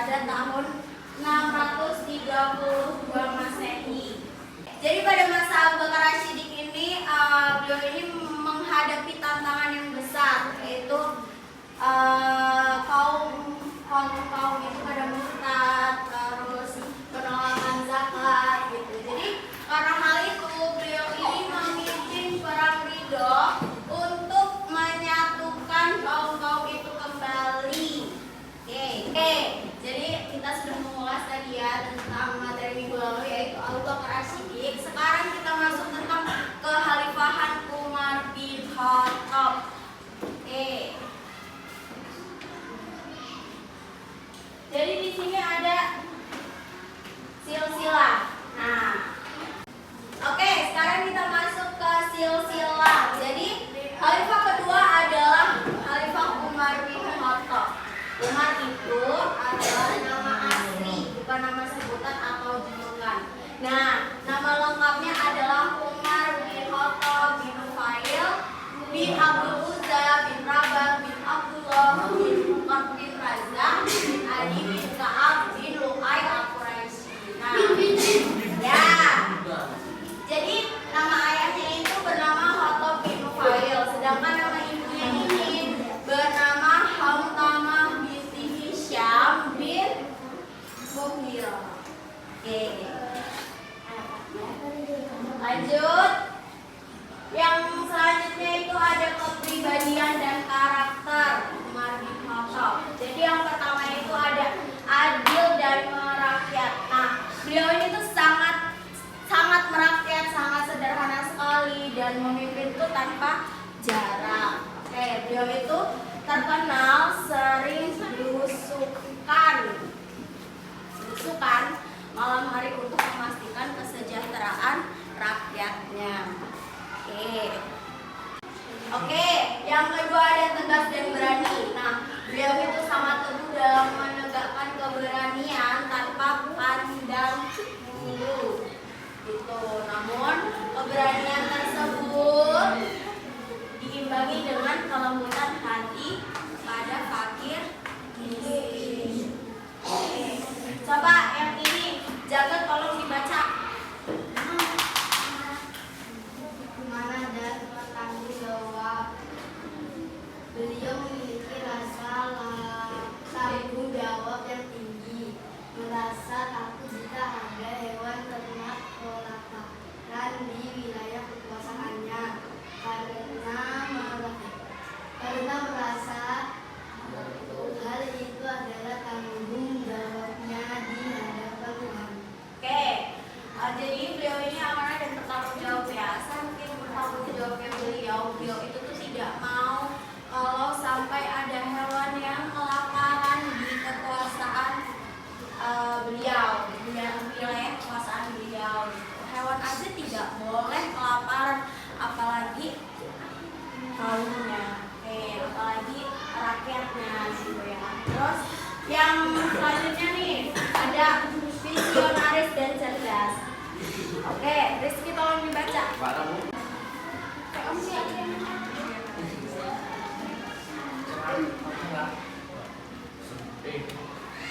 pada tahun 632 Masehi. Jadi pada masa Abu Bakar Ash-Shiddiq ini, beliau ini menghadapi tantangan yang besar, yaitu kaum itu pada murtad, terus penolakan zakat gitu. Jadi karena hal itu beliau ini memimpin perang Ridho untuk menyatukan kaum itu kembali. Oke. Jadi kita sudah mengulas tadi ya tentang materi minggu lalu, yaitu Abu Bakar Ash-Shiddiq. Sekarang kita masuk tentang kekhalifahan Umar bin Khattab. Jadi di sini ada silsilah. Nah, oke, sekarang kita masuk ke silsilah. Jadi khalifah kedua adalah Khalifah Umar bin Khattab. Umar itu adalah nama asli, bukan nama sebutan atau julukan. Nah, nama lengkapnya adalah Umar bin Khattab bin Nufail bin Abdul Uzza bin Rabah bin Abdullah bin Umar bin Razak bin Adi bin Ka'ab bin Lu'ay al-Quraisy. Nah, ya. Jadi nama ayahnya itu bernama Khattab bin Nufail, sedangkan nama ibunya ini bernama Hamtamah binti Hisham bin Mughirah. Oke. Lanjut. Yang selanjutnya itu ada kepribadian dan karakter Umar bin Khattab. Jadi yang pertama itu ada adil dan merakyat. Nah, beliau ini tuh sangat merakyat, sangat sederhana sekali dan memimpin itu tanpa jarak. Oke, beliau itu terkenal sering belusukan malam hari untuk memastikan kesejahteraan rakyatnya. Oke, yang kedua ada tegas dan berani. Nah, beliau itu sangat teguh dalam menegakkan keberanian tanpa pandang bulu. Gitu. Namun, keberanian tersebut diimbangi dengan kelembutan hati pada fakir miskin. Oke. Coba yang ini, jaga tolong dibaca. Mana dan bertanggung jawab. Beliau memiliki rasa tanggung jawab yang tinggi, merasa takut jika ada hewan ternak kelaparan di wilayah kekuasaannya, karena merasa hal itu adalah tanggung jawabnya di hadapan Tuhan. Oke, jadi beliau ini amanah dan bertanggung jawab ya. Saking bertanggung jawabnya beliau itu tuh tidak mau kalau sampai ada hewan yang kelaparan di kekuasaan beliau, di wilayah kekuasaan beliau. Hewan aja tidak boleh kelaparan, apalagi kaumnya. Apalagi rakyatnya gitu ya. Terus yang selanjutnya nih ada visionaris dan cerdas. Oke, Rizky tolong dibaca.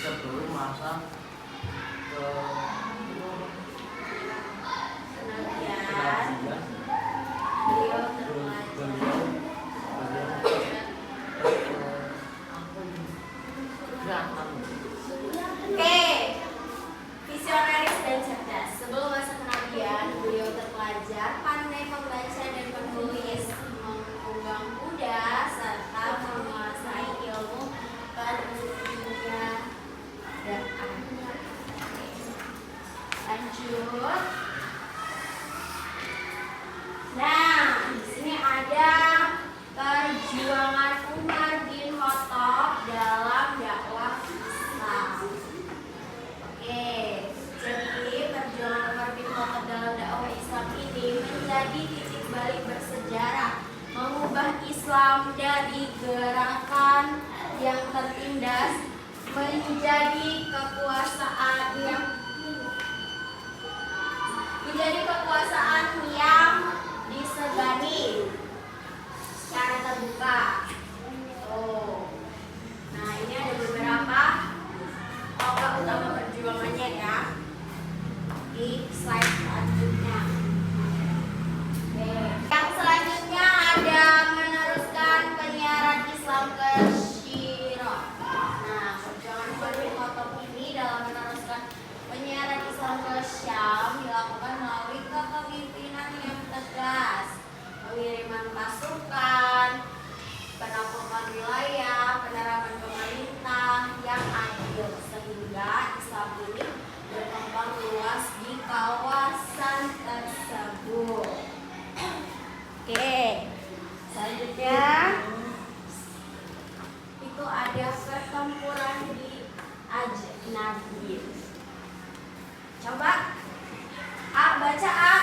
Sebelum masa Kemudian beliau terpelajar. Oke, visionaris dan cerdas. Sebelum masa kenabian, beliau terpelajar, pandai membaca dan menulis, menunggang kuda, serta menguasai ilmu perniagaan. Lanjut. Nah, di sini ada perjuangan Umar bin Khattab dalam dakwah Islam. Oke, jadi perjuangan Umar bin Khattab dalam dakwah Islam ini menjadi titik balik bersejarah, mengubah Islam dari gerakan yang tertindas menjadi kekuasaan yang disegani secara terbuka. Nah, ini ada beberapa Nabi. Coba A, baca A.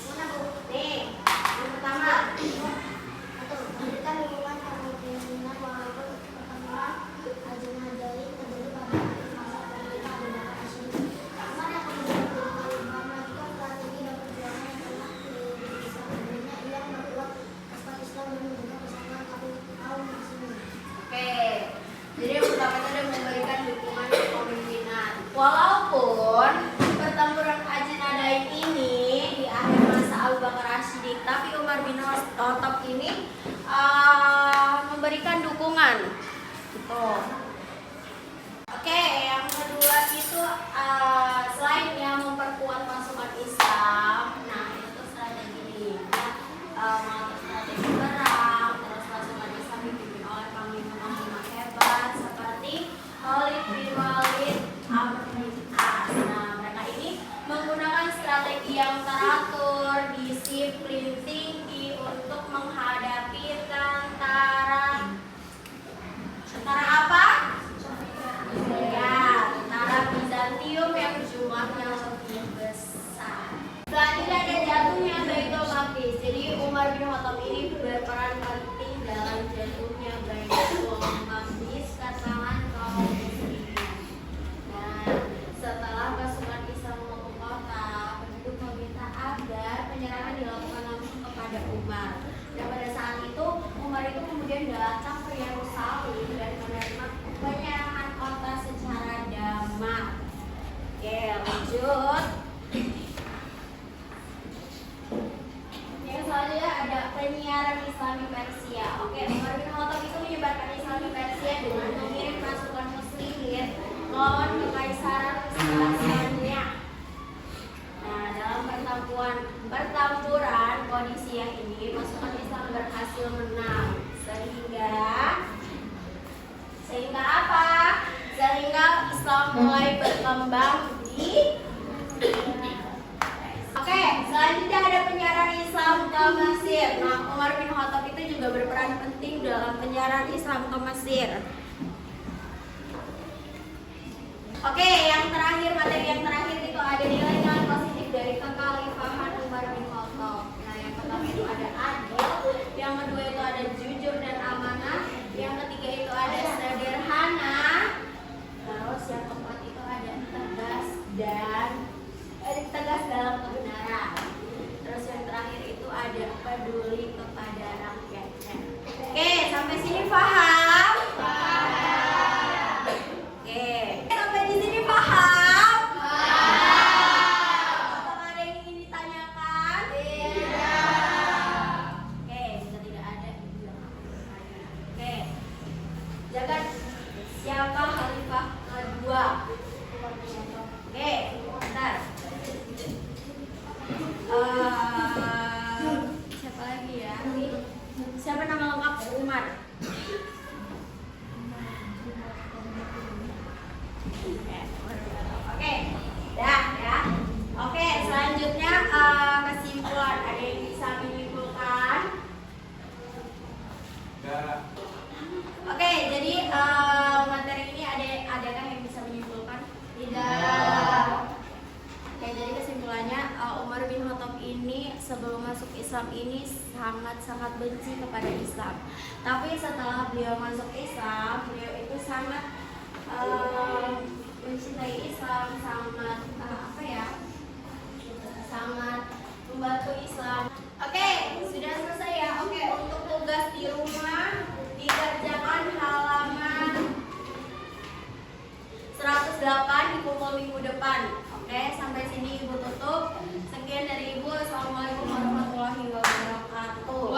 Mana Bu? Nih, yang pertama. Memberikan dukungan kepemimpinan walaupun pertemuan ajang dari terjadi pada masa pemerintah negara asing. Umar yang kemudian melanjutkan strategi dan perjuangan yang telah dilakukan sebelumnya. Ia memperkuat pasukan Islam dan menjaga persatuan kaum muslimin. Oke, jadi yang pertama itu ada memberikan dukungan kepemimpinan. Walaupun pertempuran Ajin ini di akhir masa Abu Bakar As-Siddiq, tapi Umar bin Khattab ini memberikan dukungan. Gitu. Oke, yang kedua itu selain yang memperkuat pasukan Islam, nah itu strateginya mengatur strategi perang, terus pasukan Islam dipimpin oleh panglima hebat seperti Khalid bin Walid, Amr bin As. Nah, mereka ini menggunakan strategi yang teratur, disiplin tinggi untuk menghadapi tentara apa? Ya, tentara Bizantium yang jumlahnya lebih besar. Selanjutnya ada jatuhnya Baitul Maqdis. Jadi Umar bin Khattab ini berperan penting dalam jatuhnya Baitul Maqdis ke tangan kaum muslimin. Nah, setelah pasukan Islam memukul kota, penduduk meminta agar penyerangan dilakukan langsung kepada Umar. Dan pada saat itu Umar itu kemudian datang ke Yerusalem dan menerima penyerangan kota secara damai. Oke, lanjut. Yang selanjutnya ada penyiaran Islam di Persia. Oke, Umar bin Khattab itu menyebarkan Islam di Persia dengan mengirim pasukan muslimin melawan kekaisaran Sasania. Nah, dalam pertempuran Qadisiyah ini pasukan Islam berhasil menang sehingga apa? Sehingga Islam mulai berkembang di. Oke, selanjutnya ada penyiaran Islam ke Mesir. Nah, Umar bin Khattab itu juga berperan penting dalam penyiaran Islam ke Mesir. Oke, materi yang terakhir itu ada nilai-nilai positif dari kekhalifahan Umar bin Khattab. Nah, yang pertama itu ada adil, yang kedua itu ada jujur dan amanah, yang ketiga itu ada sederhana, terus yang keempat itu ada tegas dalam kebenaran. Terus yang terakhir itu ada peduli kepada rakyatnya. Oke, sampai sini paham? Paham. Oke, sampai di sini paham? Paham. Apakah ada yang ingin ditanyakan? Tidak. Oke, jika tidak ada, oke. Jaga siapa khalifah kedua? Oke, bentar. Siapa lagi ya? Siapa nama lengkap Umar? Oke, dah ya. Oke, selanjutnya kesimpulan. Ada yang bisa menyimpulkan? Oke, jadi materi ini adakah yang bisa menyimpulkan? Tidak. Oke, jadi kesimpulannya Umar bin Khattab ini sebelum masuk Islam ini sangat benci kepada Islam. Tapi setelah beliau masuk Islam, beliau itu sangat mencintai Islam, sangat membantu Islam. Oke, sudah selesai ya. Oke, untuk tugas di rumah dikerjakan halaman 108 dikumpul minggu depan. Oke, sampai sini Ibu tutup. Sekian dari Ibu. Assalamualaikum warahmatullahi wabarakatuh.